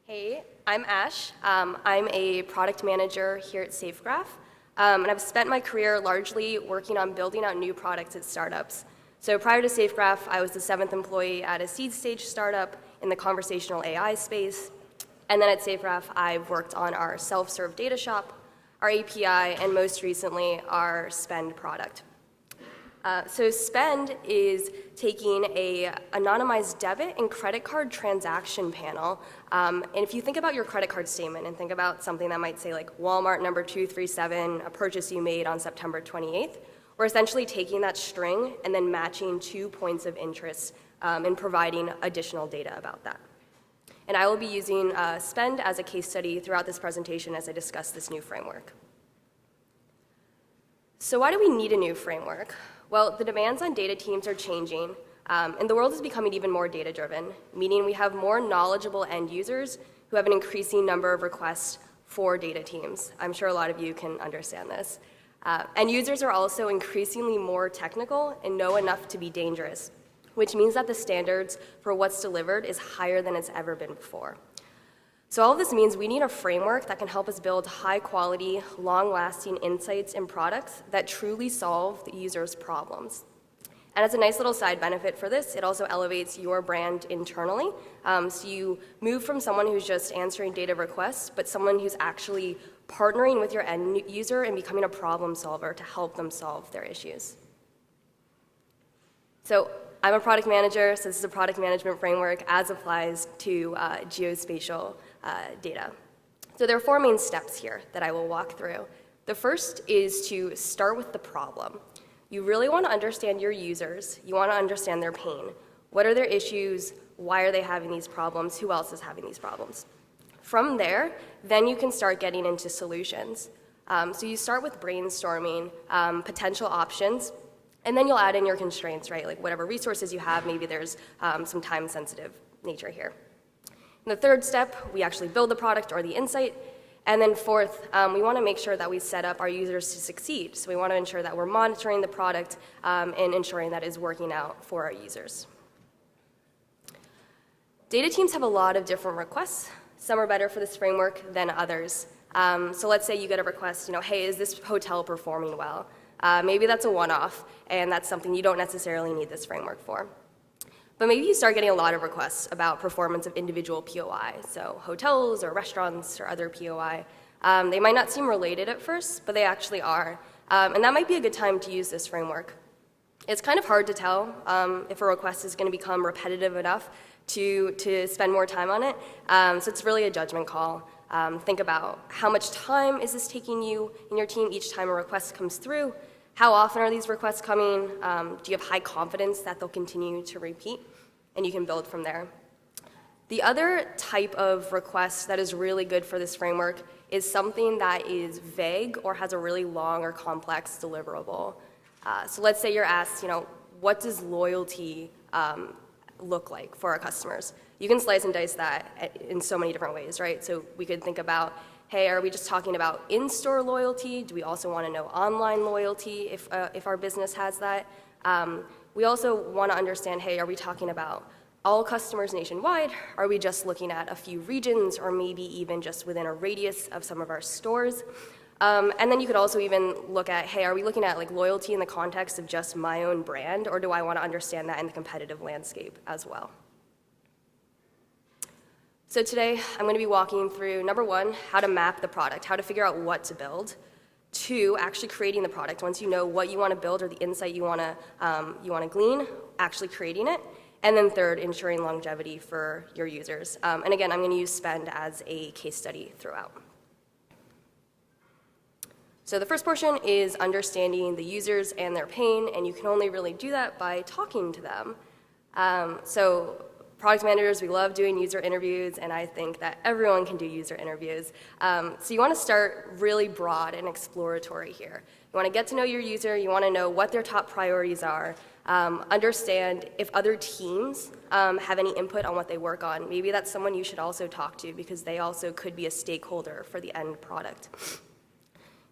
Hey, I'm Ash. I'm a product manager here at SafeGraph, and I've spent my career largely working on building out new products at startups. So prior to SafeGraph, I was the 7th employee at a seed stage startup in the conversational AI space. And then at SafeGraph, I've worked on our self-serve data shop, our API, and most recently, our Spend product. So Spend is taking a anonymized debit and credit card transaction panel. And if you think about your credit card statement and think about something that might say like Walmart number 237, a purchase you made on September 28th, we're essentially taking that string and then matching 2 points of interest and providing additional data about that. And I will be using Spend as a case study throughout this presentation as I discuss this new framework. So why do we need a new framework? Well, the demands on data teams are changing, and the world is becoming even more data-driven, meaning we have more knowledgeable end users who have an increasing number of requests for data teams. I'm sure a lot of you can understand this. And users are also increasingly more technical and know enough to be dangerous, which means that the standards for what's delivered is higher than it's ever been before. So all of this means we need a framework that can help us build high-quality, long-lasting insights and products that truly solve the user's problems. And as a nice little side benefit for this, it also elevates your brand internally. So you move from someone who's just answering data requests, but someone who's actually partnering with your end user and becoming a problem solver to help them solve their issues. So I'm a product manager, so this is a product management framework as applies to geospatial data. So there are 4 main steps here that I will walk through. The first is to start with the problem. You really want to understand your users. You want to understand their pain. What are their issues? Why are they having these problems? Who else is having these problems? From there, then you can start getting into solutions. So you start with brainstorming potential options, and then you'll add in your constraints, right? Like whatever resources you have, maybe there's some time-sensitive nature here. In the third step, we actually build the product or the insight. And then fourth, we want to make sure that we set up our users to succeed. So we want to ensure that we're monitoring the product and ensuring that it's working out for our users. Data teams have a lot of different requests. Some are better for this framework than others. So let's say you get a request, hey, is this hotel performing well? Maybe that's a one-off, and that's something you don't necessarily need this framework for. But maybe you start getting a lot of requests about performance of individual POI, so hotels or restaurants or other POI. They might not seem related at first, but they actually are. And that might be a good time to use this framework. It's kind of hard to tell if a request is going to become repetitive enough to spend more time on it. So it's really a judgment call. Think about how much time is this taking you and your team each time a request comes through. How often are these requests coming? Do you have high confidence that they'll continue to repeat? And you can build from there. The other type of request that is really good for this framework is something that is vague or has a really long or complex deliverable. So let's say you're asked, what does loyalty look like for our customers? You can slice and dice that in so many different ways, right? So we could think about, hey, are we just talking about in-store loyalty? Do we also want to know online loyalty if our business has that? We also want to understand, hey, are we talking about all customers nationwide? Are we just looking at a few regions or maybe even just within a radius of some of our stores? And then you could also even look at, hey, are we looking at loyalty in the context of just my own brand, or do I want to understand that in the competitive landscape as well? So today, I'm going to be walking through, number 1, how to map the product, how to figure out what to build. 2, actually creating the product. Once you know what you want to build or the insight you want to glean, actually creating it. And then 3rd, ensuring longevity for your users. And again, I'm going to use Spend as a case study throughout. So the first portion is understanding the users and their pain, and you can only really do that by talking to them. So product managers, we love doing user interviews, and I think that everyone can do user interviews. So you want to start really broad and exploratory here. You want to get to know your user. You want to know what their top priorities are. Understand if other teams have any input on what they work on. Maybe that's someone you should also talk to because they also could be a stakeholder for the end product.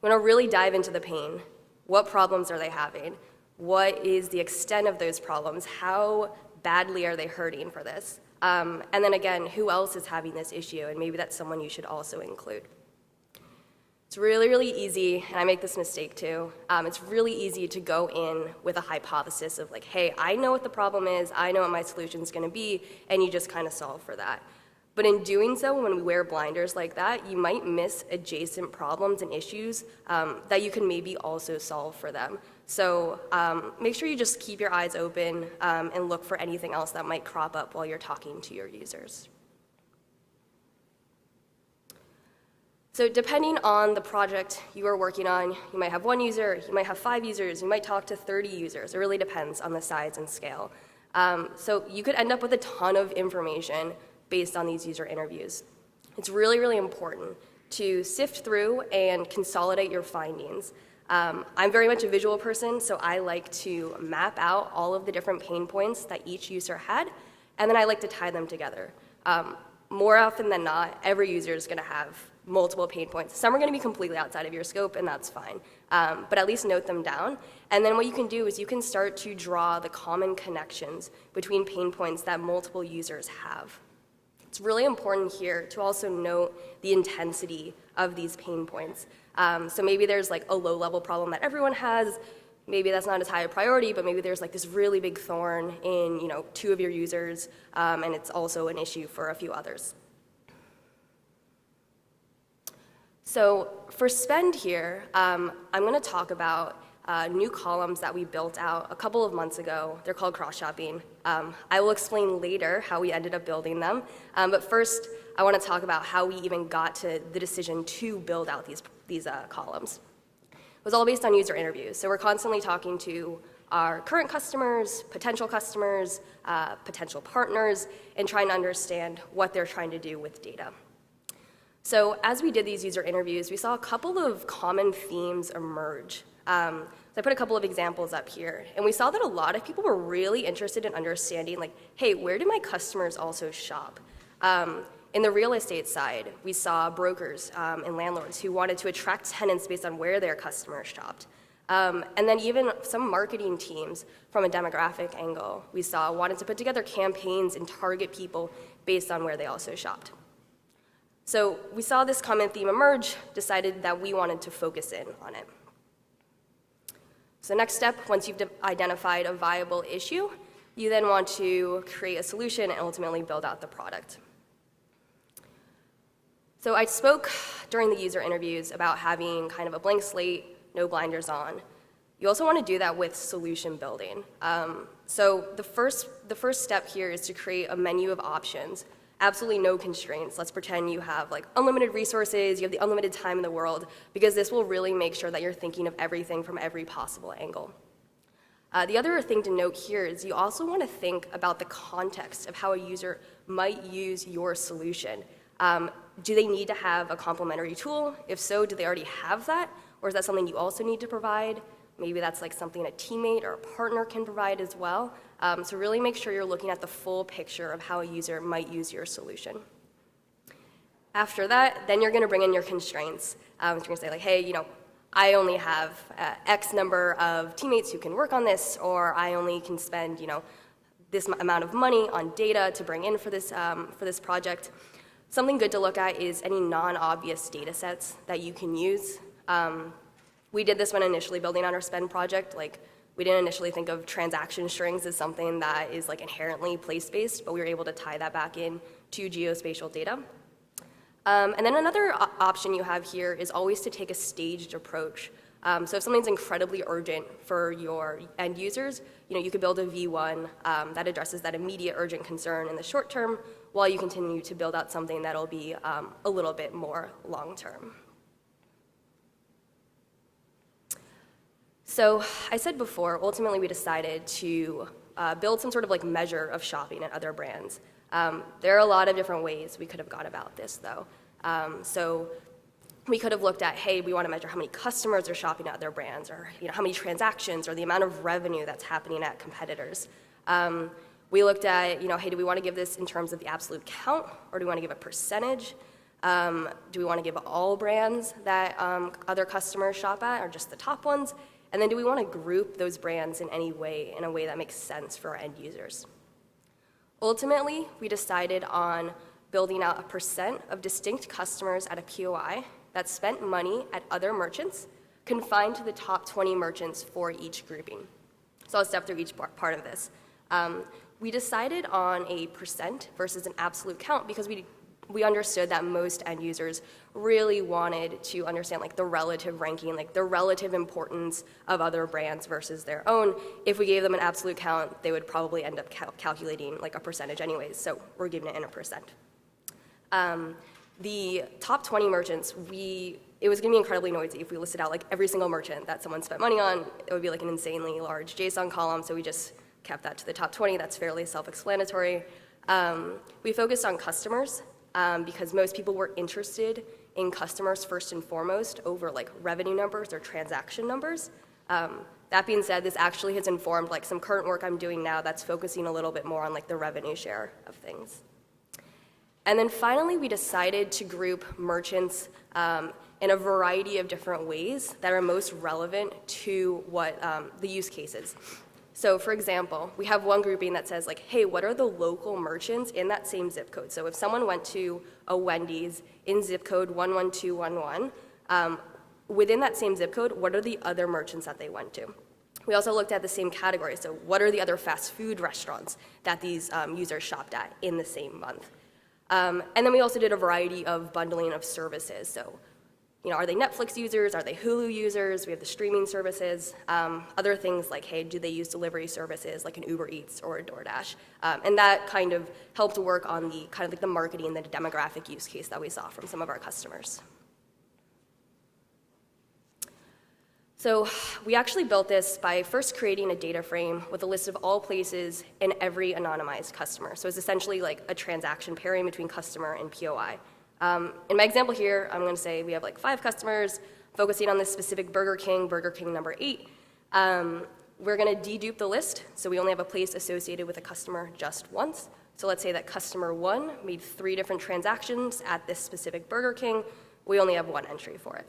You want to really dive into the pain. What problems are they having? What is the extent of those problems? How badly are they hurting for this? And then again, who else is having this issue? And maybe that's someone you should also include. It's really, really easy, and I make this mistake too, it's really easy to go in with a hypothesis of like, hey, I know what the problem is, I know what my solution is going to be, and you just kind of solve for that. But in doing so, when we wear blinders like that, you might miss adjacent problems and issues that you can maybe also solve for them. So make sure you just keep your eyes open and look for anything else that might crop up while you're talking to your users. So depending on the project you are working on, you might have 1 user, you might have 5 users, you might talk to 30 users. It really depends on the size and scale. So you could end up with a ton of information based on these user interviews. It's really, really important to sift through and consolidate your findings. I'm very much a visual person, so I like to map out all of the different pain points that each user had, and then I like to tie them together. More often than not, every user is going to have multiple pain points. Some are going to be completely outside of your scope, and that's fine. But at least note them down. And then what you can do is you can start to draw the common connections between pain points that multiple users have. It's really important here to also note the intensity of these pain points. So maybe there's like a low-level problem that everyone has. Maybe that's not as high a priority, but maybe there's like this really big thorn in 2 of your users, and it's also an issue for a few others. So for spend here, I'm going to talk about new columns that we built out a couple of months ago. They're called cross-shopping. I will explain later how we ended up building them. But first, I want to talk about how we even got to the decision to build out these columns. It was all based on user interviews. So we're constantly talking to our current customers, potential partners, and trying to understand what they're trying to do with data. So as we did these user interviews, we saw a couple of common themes emerge. So I put a couple of examples up here, and we saw that a lot of people were really interested in understanding, like, hey, where do my customers also shop? In the real estate side, we saw brokers and landlords who wanted to attract tenants based on where their customers shopped. And then even some marketing teams from a demographic angle we saw wanted to put together campaigns and target people based on where they also shopped. So we saw this common theme emerge, decided that we wanted to focus in on it. So next step, once you've identified a viable issue, you then want to create a solution and ultimately build out the product. So I spoke during the user interviews about having kind of a blank slate, no blinders on. You also want to do that with solution building. So the first step here is to create a menu of options. Absolutely no constraints. Let's pretend you have like unlimited resources, you have the unlimited time in the world, because this will really make sure that you're thinking of everything from every possible angle. The other thing to note here is you also want to think about the context of how a user might use your solution. Do they need to have a complementary tool? If so, do they already have that? Or is that something you also need to provide? Maybe that's like something a teammate or a partner can provide as well. So really make sure you're looking at the full picture of how a user might use your solution. After that, then you're going to bring in your constraints. You're going to say like, hey, I only have X number of teammates who can work on this, or I only can spend, this amount of money on data to bring in for this project. Something good to look at is any non-obvious data sets that you can use. We did this when initially building on our spend project. Like, we didn't initially think of transaction strings as something that is like inherently place-based, but we were able to tie that back in to geospatial data. And then another option you have here is always to take a staged approach. So if something's incredibly urgent for your end users, you could build a V1 that addresses that immediate urgent concern in the short term, while you continue to build out something that'll be a little bit more long-term. So I said before, ultimately we decided to build some sort of like measure of shopping at other brands. There are a lot of different ways we could have gone about this though. So we could have looked at, hey, we want to measure how many customers are shopping at other brands, or how many transactions, or the amount of revenue that's happening at competitors. We looked at, hey, do we want to give this in terms of the absolute count, or do we want to give a percentage? Do we want to give all brands that other customers shop at, or just the top ones? And then do we want to group those brands in any way, in a way that makes sense for our end users? Ultimately, we decided on building out a percent of distinct customers at a POI that spent money at other merchants, confined to the top 20 merchants for each grouping. So I'll step through each part of this. We decided on a percent versus an absolute count because we understood that most end users really wanted to understand like the relative ranking, like the relative importance of other brands versus their own. If we gave them an absolute count, they would probably end up calculating like a percentage anyways, so we're giving it in a percent. The top 20 merchants, it was going to be incredibly noisy if we listed out like every single merchant that someone spent money on. It would be like an insanely large JSON column, so we just kept that to the top 20. That's fairly self-explanatory. We focused on customers because most people were interested in customers first and foremost over like revenue numbers or transaction numbers. That being said, this actually has informed like some current work I'm doing now that's focusing a little bit more on like the revenue share of things. And then finally, we decided to group merchants in a variety of different ways that are most relevant to what the use cases. So for example, we have one grouping that says like, hey, what are the local merchants in that same zip code? So if someone went to a Wendy's in zip code 11211, within that same zip code, what are the other merchants that they went to? We also looked at the same category. So what are the other fast food restaurants that these users shopped at in the same month? And then we also did a variety of bundling of services. So, are they Netflix users? Are they Hulu users? We have the streaming services. Other things like, hey, do they use delivery services like an Uber Eats or a DoorDash? And that kind of helped work on the kind of like the marketing and the demographic use case that we saw from some of our customers. So we actually built this by first creating a data frame with a list of all places in every anonymized customer. So it's essentially like a transaction pairing between customer and POI. In my example here, I'm going to say we have like 5 customers focusing on this specific Burger King number 8. We're going to dedupe the list, so we only have a place associated with a customer just once. So let's say that customer 1 made 3 different transactions at this specific Burger King. We only have 1 entry for it.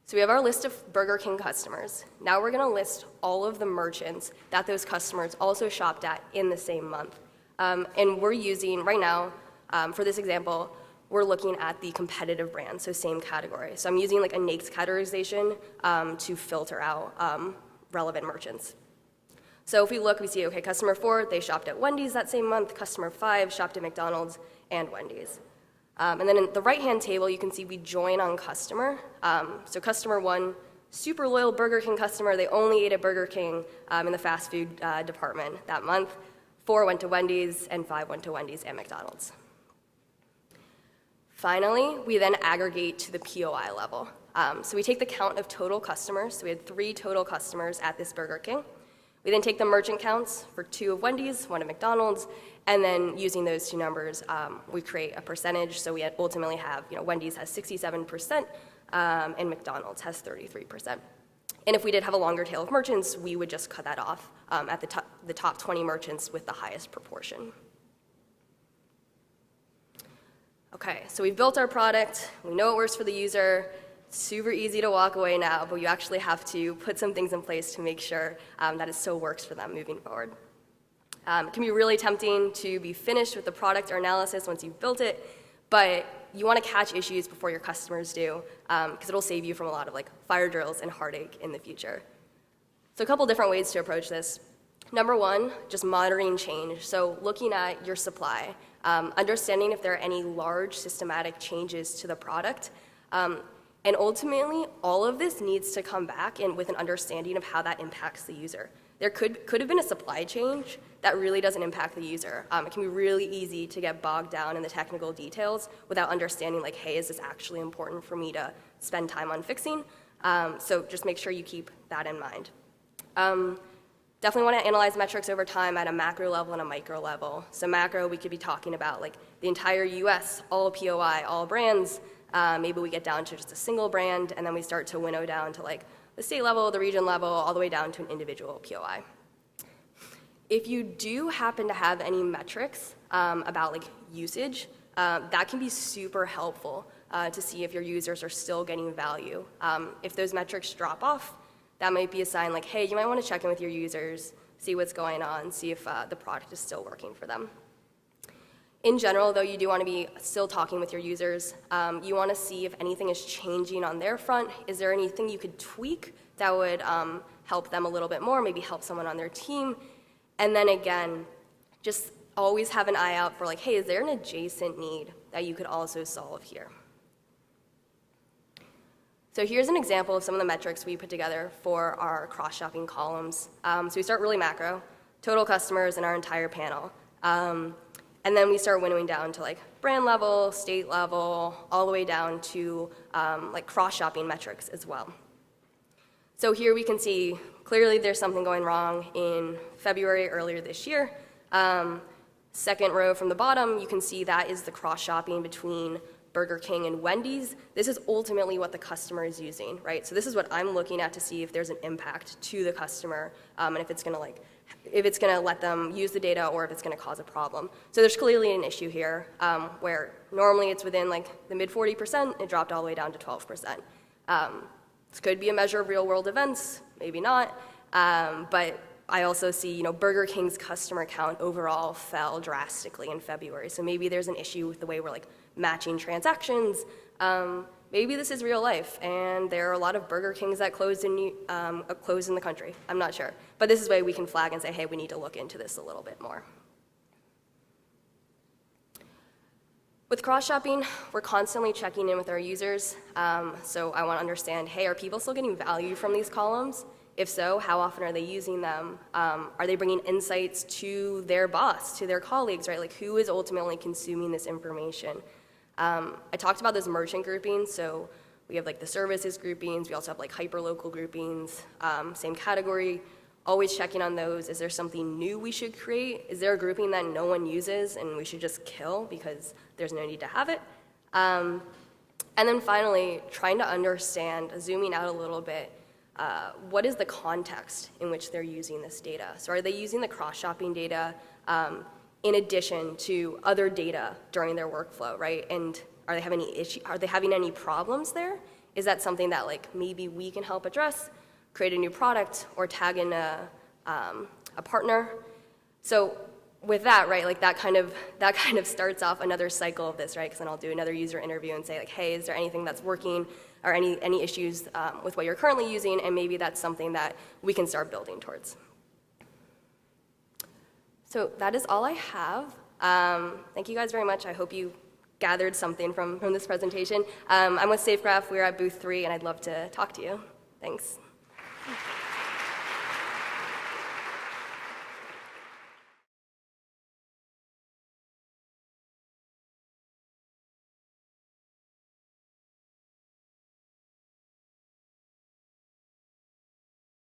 So we have our list of Burger King customers. Now we're going to list all of the merchants that those customers also shopped at in the same month. And we're using, right now, for this example, we're looking at the competitive brand, so same category. So I'm using like a NAICS categorization to filter out relevant merchants. So if we look, we see, okay, customer 4, they shopped at Wendy's that same month. Customer 5 shopped at McDonald's and Wendy's. And then in the right-hand table, you can see we join on customer. So customer 1, super loyal Burger King customer. They only ate at Burger King in the fast food department that month. 4 went to Wendy's, and 5 went to Wendy's and McDonald's. Finally, we then aggregate to the POI level. So we take the count of total customers. So we had 3 total customers at this Burger King. We then take the merchant counts for 2 of Wendy's, 1 of McDonald's, and then using those 2 numbers, we create a percentage. So we ultimately have, Wendy's has 67%, and McDonald's has 33%. And if we did have a longer tail of merchants, we would just cut that off at the top 20 merchants with the highest proportion. Okay, so we've built our product. We know it works for the user. Super easy to walk away now, but you actually have to put some things in place to make sure that it still works for them moving forward. It can be really tempting to be finished with the product or analysis once you've built it, but you want to catch issues before your customers do, because it'll save you from a lot of like fire drills and heartache in the future. So a couple different ways to approach this. Number 1, just monitoring change. So looking at your supply, understanding if there are any large systematic changes to the product. And ultimately, all of this needs to come back in with an understanding of how that impacts the user. There could have been a supply change that really doesn't impact the user. It can be really easy to get bogged down in the technical details without understanding, like, hey, is this actually important for me to spend time on fixing? So just make sure you keep that in mind. Definitely want to analyze metrics over time at a macro level and a micro level. So macro, we could be talking about like the entire US, all POI, all brands. Maybe we get down to just a single brand, and then we start to winnow down to like the state level, the region level, all the way down to an individual POI. If you do happen to have any metrics about like usage, that can be super helpful to see if your users are still getting value. If those metrics drop off, that might be a sign like, hey, you might want to check in with your users, see what's going on, see if the product is still working for them. In general, though, you do want to be still talking with your users. You want to see if anything is changing on their front. Is there anything you could tweak that would help them a little bit more, maybe help someone on their team? And then again, just always have an eye out for like, hey, is there an adjacent need that you could also solve here? So here's an example of some of the metrics we put together for our cross-shopping columns. So we start really macro, total customers in our entire panel. And then we start winnowing down to like brand level, state level, all the way down to like cross-shopping metrics as well. So here we can see clearly there's something going wrong in February earlier this year. Second row from the bottom, you can see that is the cross-shopping between Burger King and Wendy's. This is ultimately what the customer is using, right? So this is what I'm looking at to see if there's an impact to the customer and if it's going to let them use the data or if it's going to cause a problem. So there's clearly an issue here where normally it's within like the mid 40%, it dropped all the way down to 12%. This could be a measure of real world events, maybe not, but I also see, Burger King's customer count overall fell drastically in February. So maybe there's an issue with the way we're like matching transactions. Maybe this is real life, and there are a lot of Burger Kings that closed in the country. I'm not sure. But this is a way we can flag and say, hey, we need to look into this a little bit more. With cross-shopping, we're constantly checking in with our users. So I want to understand, hey, are people still getting value from these columns? If so, how often are they using them? Are they bringing insights to their boss, to their colleagues, right? Like who is ultimately consuming this information? I talked about those merchant groupings, so we have like the services groupings, we also have like hyperlocal groupings, same category, always checking on those. Is there something new we should create? Is there a grouping that no one uses and we should just kill because there's no need to have it? And then finally, trying to understand, zooming out a little bit, what is the context in which they're using this data? So are they using the cross-shopping data in addition to other data during their workflow, right? And are they having any problems there? Is that something that like maybe we can help address, create a new product, or tag in a partner? So with that, right, like that kind of starts off another cycle of this, right? Because then I'll do another user interview and say like, hey, is there anything that's working or any issues with what you're currently using? And maybe that's something that we can start building towards. So that is all I have. Thank you guys very much. I hope you gathered something from this presentation. I'm with SafeGraph. We're at booth 3, and I'd love to talk to you. Thanks.